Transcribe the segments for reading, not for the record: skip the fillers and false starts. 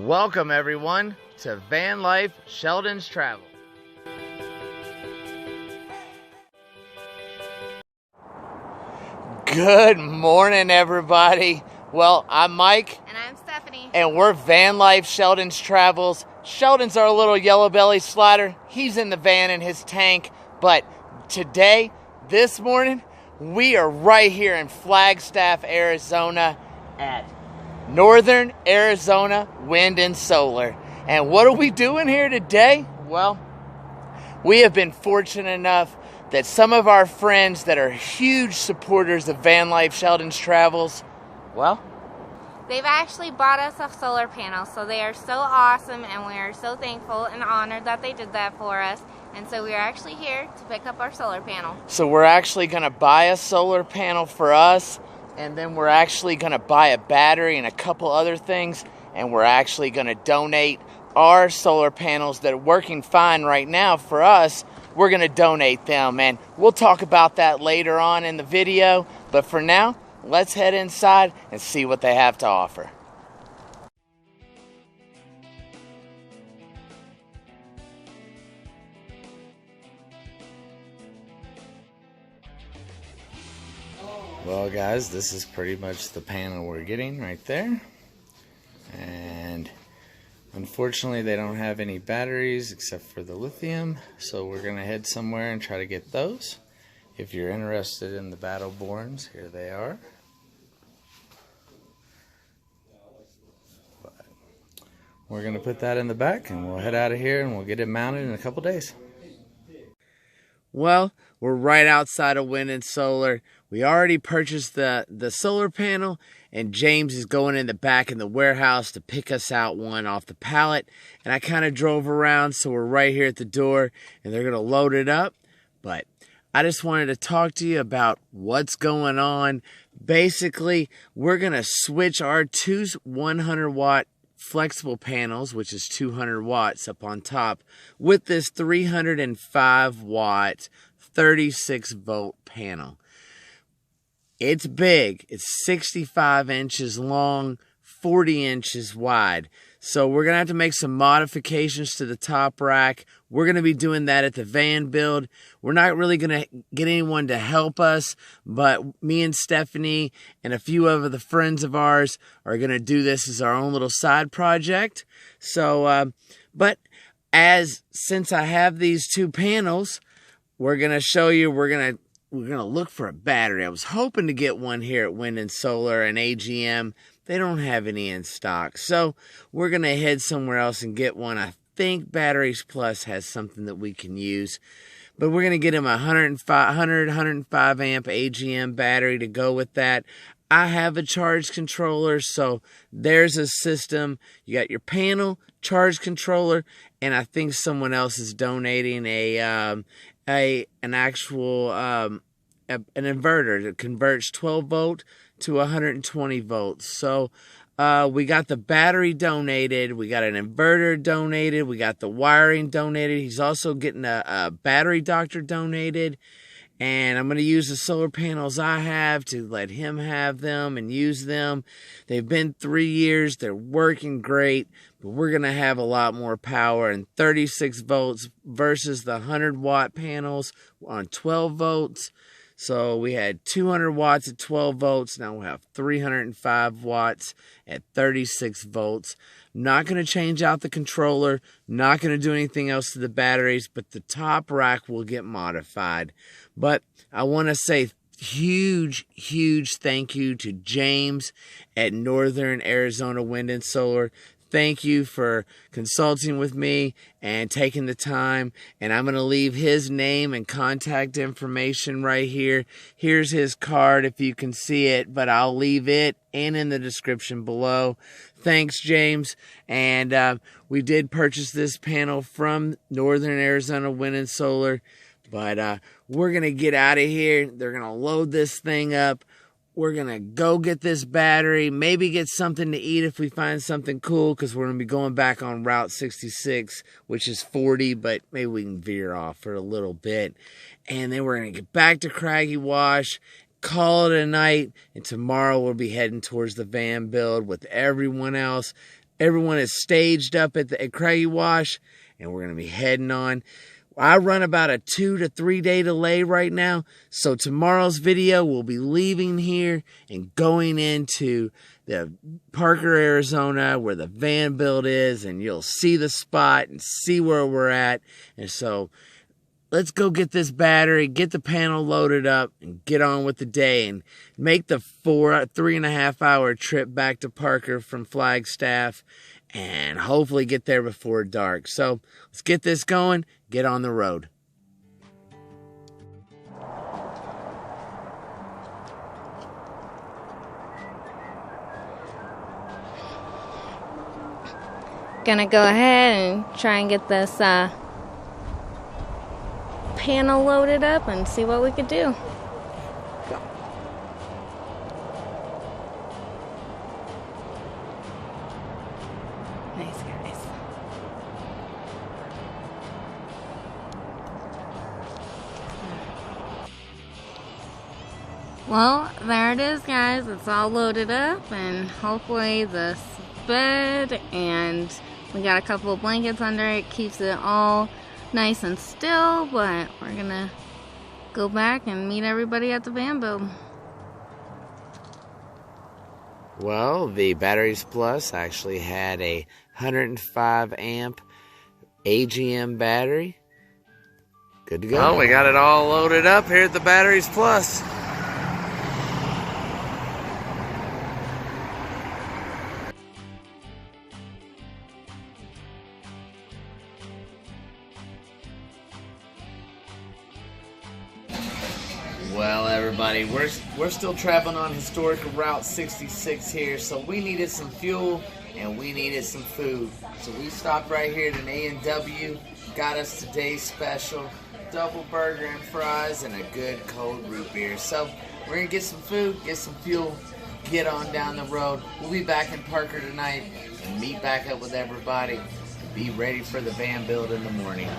Welcome everyone to Van Life Sheldon's Travel. Good morning everybody. Well, I'm Mike. And I'm Stephanie. And we're Van Life Sheldon's Travels. Sheldon's our little yellow belly slider. He's in the van in his tank. But today, this morning, we are right here in Flagstaff, Arizona at Northern Arizona Wind and Solar. And what are we doing here today? Well, we have been fortunate enough that some of our friends that are huge supporters of Van Life Sheldon's Travels, well, they've actually bought us a solar panel, so they are so awesome, and we are so thankful and honored that they did that for us. And so we are actually here to pick up our solar panel. So we're actually going to buy a solar panel for us, and then we're actually going to buy a battery and a couple other things, and we're actually going to donate our solar panels that are working fine right now for us. We're going to donate them, and we'll talk about that later on in the video. But for now, let's head inside and see what they have to offer. Well guys, this is pretty much the panel we're getting right there. And unfortunately they don't have any batteries except for the lithium, so we're going to head somewhere and try to get those. If you're interested in the Battleborns, here they are. But we're going to put that in the back and we'll head out of here and we'll get it mounted in a couple days. Well, we're right outside of Wind and Solar. We already purchased the solar panel, and James is going in the back in the warehouse to pick us out one off the pallet. And I kind of drove around, so we're right here at the door, and they're going to load it up. But I just wanted to talk to you about what's going on. Basically, we're going to switch our two 100-watt flexible panels, which is 200 watts up on top, with this 305-watt 36-volt panel. It's big. It's 65 inches long, 40 inches wide. So we're going to have to make some modifications to the top rack. We're going to be doing that at the van build. We're not really going to get anyone to help us, but me and Stephanie and a few of the friends of ours are going to do this as our own little side project. So, since I have these two panels, we're going to show you, we're going to look for a battery. I was hoping to get one here at Wind and Solar and AGM. They don't have any in stock. So we're going to head somewhere else and get one. I think Batteries Plus has something that we can use. But we're going to get him a 105 amp AGM battery to go with that. I have a charge controller, so there's a system. You got your panel, charge controller, and I think someone else is donating an inverter that converts 12 volt to 120 volts. So we got the battery donated, we got an inverter donated, we got the wiring donated. He's also getting a battery doctor donated, and I'm going to use the solar panels I have to let him have them and use them. They've been 3 years, they're working great, but we're going to have a lot more power, and 36 volts versus the 100-watt panels on 12 volts. So we had 200 watts at 12 volts. Now we'll have 305 watts at 36 volts. Not going to change out the controller. Not going to do anything else to the batteries. But the top rack will get modified. But I want to say huge thank you to James at Northern Arizona Wind and Solar. Thank you for consulting with me and taking the time. And I'm going to leave his name and contact information right here. Here's his card if you can see it, but I'll leave it and in the description below. Thanks, James. And we did purchase this panel from Northern Arizona Wind and Solar. But we're going to get out of here. They're going to load this thing up. We're going to go get this battery, maybe get something to eat if we find something cool, because we're going to be going back on Route 66, which is 40, but maybe we can veer off for a little bit. And then we're going to get back to Craggy Wash, call it a night, and tomorrow we'll be heading towards the van build with everyone else. Everyone is staged up at Craggy Wash, and we're going to be heading on. I run about a 2 to 3 day delay right now, so tomorrow's video will be leaving here and going into the Parker, Arizona, where the van build is, and you'll see the spot and see where we're at. And so let's go get this battery, get the panel loaded up, and get on with the day and make the 3.5 hour trip back to Parker from Flagstaff and hopefully get there before dark. So let's get this going, get on the road. Gonna go ahead and try and get this panel loaded up and see what we could do. Nice, guys. Well, there it is, guys. It's all loaded up, and hopefully this bed, and we got a couple of blankets under it, keeps it all nice and still. But we're gonna go back and meet everybody at the van build. Well, the Batteries Plus actually had a 105 amp AGM battery. Good to go. Well, we got it all loaded up here at the Batteries Plus. Well, everybody, we're still traveling on historic Route 66 here, so we needed some fuel and we needed some food. So we stopped right here at an A&W, got us today's special, double burger and fries and a good cold root beer. So we're gonna get some food, get some fuel, get on down the road. We'll be back in Parker tonight and meet back up with everybody and be ready for the van build in the morning.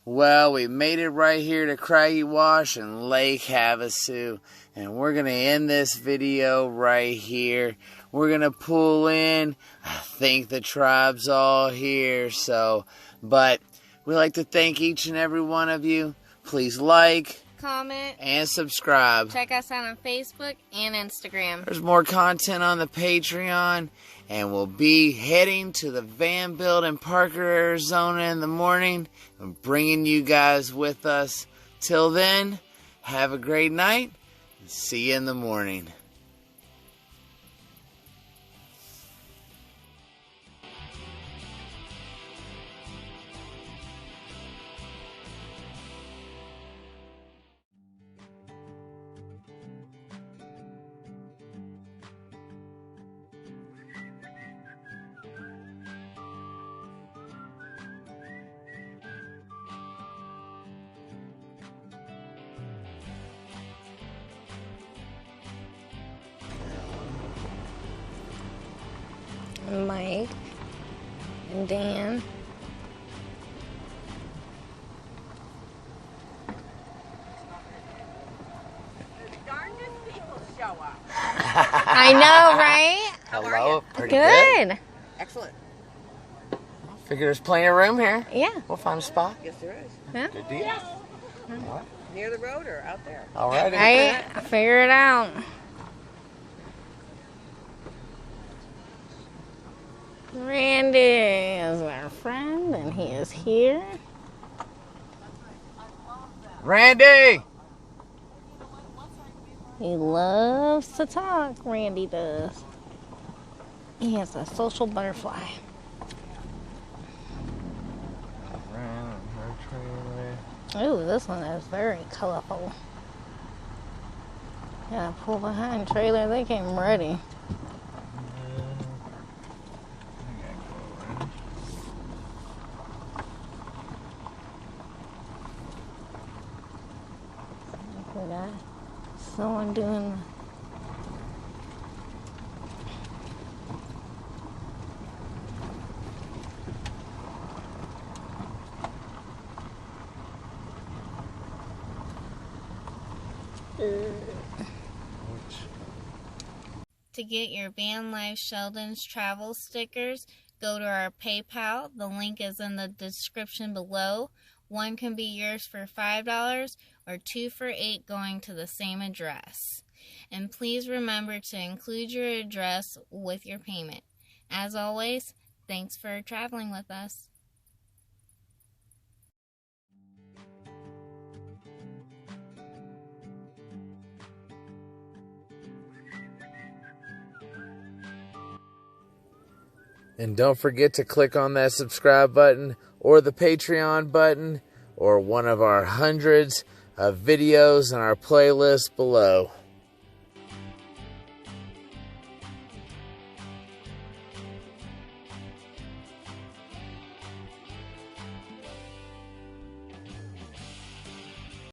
Well, we made it right here to Craggy Wash and Lake Havasu, and we're going to end this video right here. We're going to pull in. I think the tribe's all here, but we'd like to thank each and every one of you. Please like, comment, and subscribe. Check us out on Facebook and Instagram. There's more content on the Patreon, and we'll be heading to the van build in Parker, Arizona in the morning and bringing you guys with us. Till then, have a great night and see you in the morning. Mike, and Dan. I know, right? Hello, pretty Good. Excellent. Figure there's plenty of room here. Yeah. We'll find a spot. Yes, there is. Yeah. Good deal. Near the road or out there? All right. Right. Figure it out. Randy is our friend, and he is here. Randy! He loves to talk, Randy does. He is a social butterfly. Ooh, this one is very colorful. Yeah, pull behind trailer. They came ready. We got someone doing. To get your Van Life Sheldon's travel stickers, go to our PayPal. The link is in the description below. One can be yours for $5 or 2 for $8 going to the same address. And please remember to include your address with your payment. As always, thanks for traveling with us. And don't forget to click on that subscribe button or the Patreon button or one of our hundreds of videos in our playlist below.